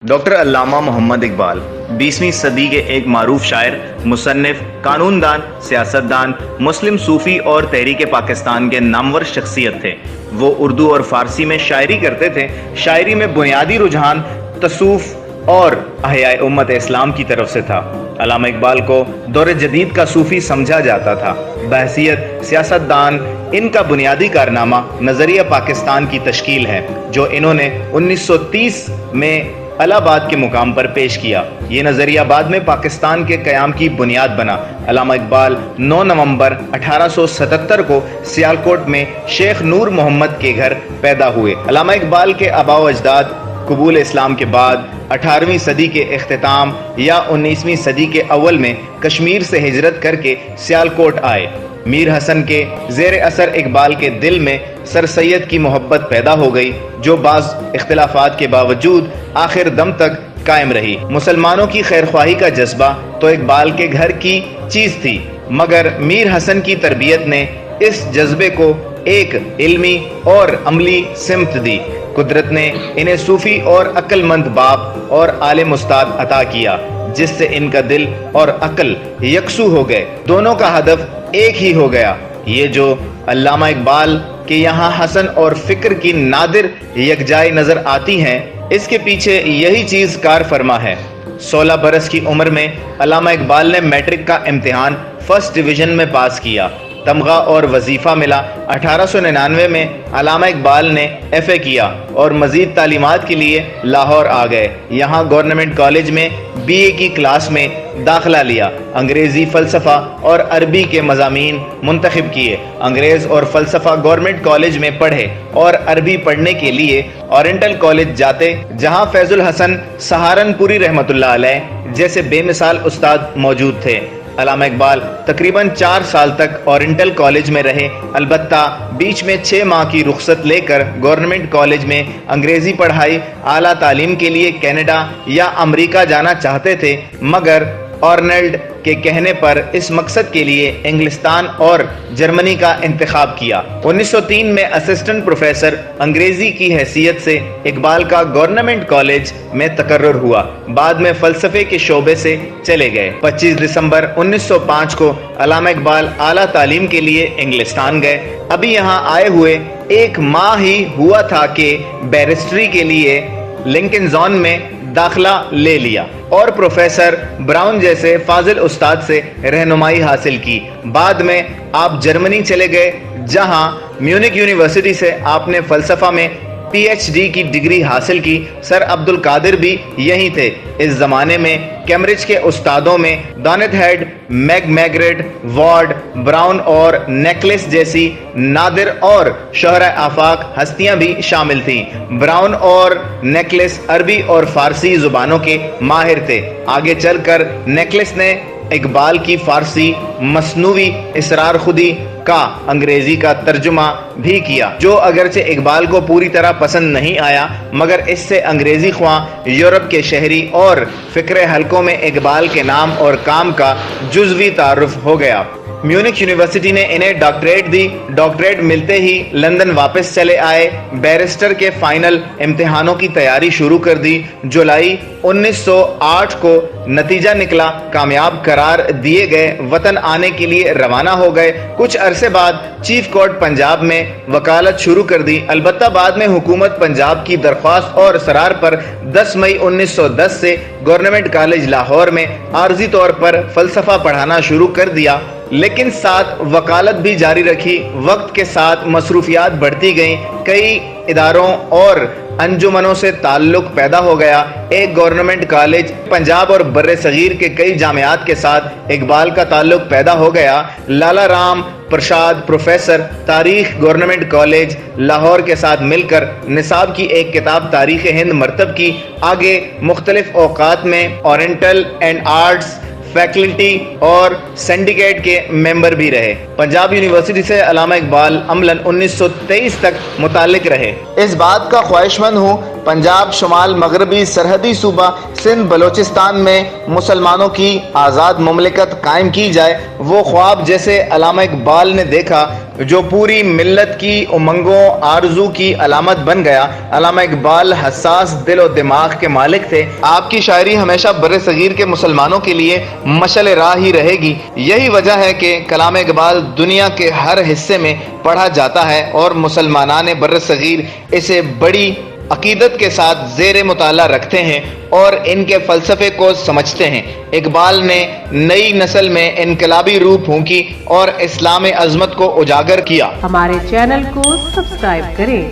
Doctor अल्लामा मोहम्मद इकबाल 20वीं सदी के एक मारूफ शायर, मुसन्निफ, कानूनदान, सियासतदान, मुस्लिम सूफ़ी और तहरीक पाकिस्तान के नामवर शख्सियत थे। वो उर्दू और फ़ारसी में शायरी करते थे। शायरी में बुनियादी रुझान तसूफ़ और अहयाए उम्मत इस्लाम की तरफ से था। अल्लामा इकबाल को दौर जदीद का सूफ़ी समझा जाता था। बहसियत सियासतदान इनका बुनियादी कारनामा नज़रिया पाकिस्तान की तश्कील है, जो इन्होंने 1930 में इलाहाबाद के मुकाम पर पेश किया। ये नज़रिया बाद में पाकिस्तान के क़याम की बुनियाद बना। अल्लामा इकबाल 9 नवंबर 1877 को सियालकोट में शेख नूर मोहम्मद के घर पैदा हुए। अल्लामा इकबाल के आबा व अजदाद कबूल इस्लाम के बाद 18वीं सदी के इख्तिताम या 19वीं सदी के अव्वल में कश्मीर से हिजरत करके सियालकोट आए। मीर हसन के ज़ेर असर इकबाल के दिल में सर सैयद की मोहब्बत पैदा हो गई, जो बाज़ इख्तिलाफात के बावजूद आखिर दम तक कायम रही। मुसलमानों की खैरख्वाही का जज्बा तो इकबाल के घर की चीज़ थी, मगर मीर हसन की तरबियत ने इस जज्बे को एक इल्मी और अमली सिमत दी। कुदरत ने इन्हें सूफ़ी और अक्लमंद बाप और आलिम उस्ताद अता किया, जिससे इनका दिल और अक्ल यकसू हो गए। दोनों का हदफ एक ही हो गया। ये जो अल्लामा इकबाल के यहाँ हसन और फिक्र की नादिर यकजाई नज़र आती हैं, इसके पीछे यही चीज़ कार फरमा है। 16 बरस की उम्र में अल्लामा इकबाल ने मैट्रिक का इम्तिहान फर्स्ट डिवीज़न में पास किया। तमगा और वजीफ़ा मिला। 1899 में अल्लामा इकबाल ने FA किया और मज़ीद तालीमात के लिए लाहौर आ गए। यहाँ गवर्नमेंट कॉलेज में BA की क्लास में दाखिला लिया। अंग्रेज़ी फ़लसफ़ा और अरबी के मज़ामीन मुंतखब किए। अंग्रेज़ और फ़लसफ़ा गवर्नमेंट कॉलेज में पढ़े और अरबी पढ़ने के लिए ओरिएंटल कॉलेज जाते, जहाँ फैज़ुल हसन सहारनपुरी रहमतुल्लाह अलैह जैसे बेमिसाल उस्ताद मौजूद थे। अल्लामा इकबाल तकरीबन 4 साल तक ओरिएंटल कॉलेज में रहे। अलबत्ता बीच में 6 माह की रुख्सत लेकर गवर्नमेंट कॉलेज में अंग्रेज़ी पढ़ाई। आला तालीम के लिए कनाडा या अमेरिका जाना चाहते थे, मगर आर्नल्ड के कहने पर इस मकसद के लिए इंग्लिस्तान और जर्मनी का इंतखाब किया। 1903 में असिस्टेंट प्रोफेसर अंग्रेज़ी की हैसियत से इकबाल का गवर्नमेंट कॉलेज में तकर्रुर हुआ। बाद में फ़लसफ़े के शोबे से चले गए। 25 दिसंबर 1905 को अल्लामा इकबाल आला तालीम के लिए इंग्लिस्तान गए। अभी यहाँ आए हुए 1 माह ही हुआ था कि बैरिस्ट्री के लिए लिंकन जोन में दाखिला ले लिया और प्रोफेसर ब्राउन जैसे फाजिल उस्ताद से रहनुमाई हासिल की। बाद में आप जर्मनी चले गए, जहां म्यूनिक यूनिवर्सिटी से आपने फ़लसफ़ा में PhD की डिग्री हासिल की। सर अब्दुल कादिर भी यहीं थे। इस ज़माने में कैम्ब्रिज के उस्तादों में डॉनेट हेड, मैग्रेट, वार्ड, ब्राउन और नेकलेस जैसी नादिर और शोहरा आफाक हस्तियां भी शामिल थीं। ब्राउन और नेकलेस अरबी और फ़ारसी ज़ुबानों के माहिर थे। आगे चलकर नेकलेस ने इकबाल की फ़ारसी मसनूवी इसरार खुदी का अंग्रेज़ी का तर्जुमा भी किया, जो अगरचे इकबाल को पूरी तरह पसंद नहीं आया, मगर इससे अंग्रेज़ी ख्वां यूरोप के शहरी और फ़िक्र हलकों में इकबाल के नाम और काम का जुज़वी तारुफ हो गया। म्यूनिक यूनिवर्सिटी ने इन्हें डॉक्टरेट दी। डॉक्टरेट मिलते ही लंदन वापस चले आए। बैरिस्टर के फाइनल इम्तिहानों की तैयारी शुरू कर दी। जुलाई 1908 को नतीजा निकला। कामयाब करार दिए गए। वतन आने के लिए रवाना हो गए। कुछ अरसे बाद चीफ कोर्ट पंजाब में वकालत शुरू कर दी। अलबत्ता बाद में हुकूमत पंजाब की दरख्वास्त और सरार पर 10 मई 1910 से गवर्नमेंट कॉलेज लाहौर में आर्जी तौर पर फ़लसफ़ा पढ़ाना शुरू कर दिया, लेकिन साथ वकालत भी जारी रखी। वक्त के साथ मसरूफियात बढ़ती गईं। कई इदारों और अंजुमनों से ताल्लुक पैदा हो गया। एक गवर्नमेंट कॉलेज पंजाब और बर्रे सगीर के कई जामियात के साथ इकबाल का ताल्लुक पैदा हो गया। लाला राम प्रसाद प्रोफेसर तारीख गवर्नमेंट कॉलेज लाहौर के साथ मिलकर निसाब की एक किताब तारीख़ हिंद मरतब की। आगे मुख्तलिफ औकात में ओरिएंटल एंड आर्ट्स फैकल्टी और सिंडिकेट के मेंबर भी रहे। पंजाब यूनिवर्सिटी से अल्लामा इकबाल अमलन 1923 तक मुतालिक रहे। इस बात का ख्वाहिशमंद हूँ पंजाब शुमाल मगरबी सरहदी सूबा सिंध बलोचिस्तान में मुसलमानों की आज़ाद मुमलिकत कायम की जाए। वो ख्वाब जैसे अल्लामा इकबाल ने देखा जो पूरी मिल्लत की उमंगों आरजू की अलामत बन गया। अल्लामा इकबाल हसास दिल और दिमाग के मालिक थे। आपकी शायरी हमेशा बर्रे सगीर के मुसलमानों के लिए मशल राह ही रहेगी। यही वजह है कि कलाम इकबाल दुनिया के हर हिस्से में पढ़ा जाता है और मुसलमानान बर्रे सगीर इसे बड़ी अकीदत के साथ ज़ेर मुताला रखते हैं और इनके फ़लसफ़े को समझते हैं। इकबाल ने नई नस्ल में इनकलाबी रूह फूंकी और इस्लाम अज़मत को उजागर किया। हमारे चैनल को सब्सक्राइब करें,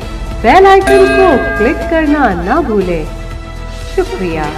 बेल आइकन को क्लिक करना ना भूलें। शुक्रिया।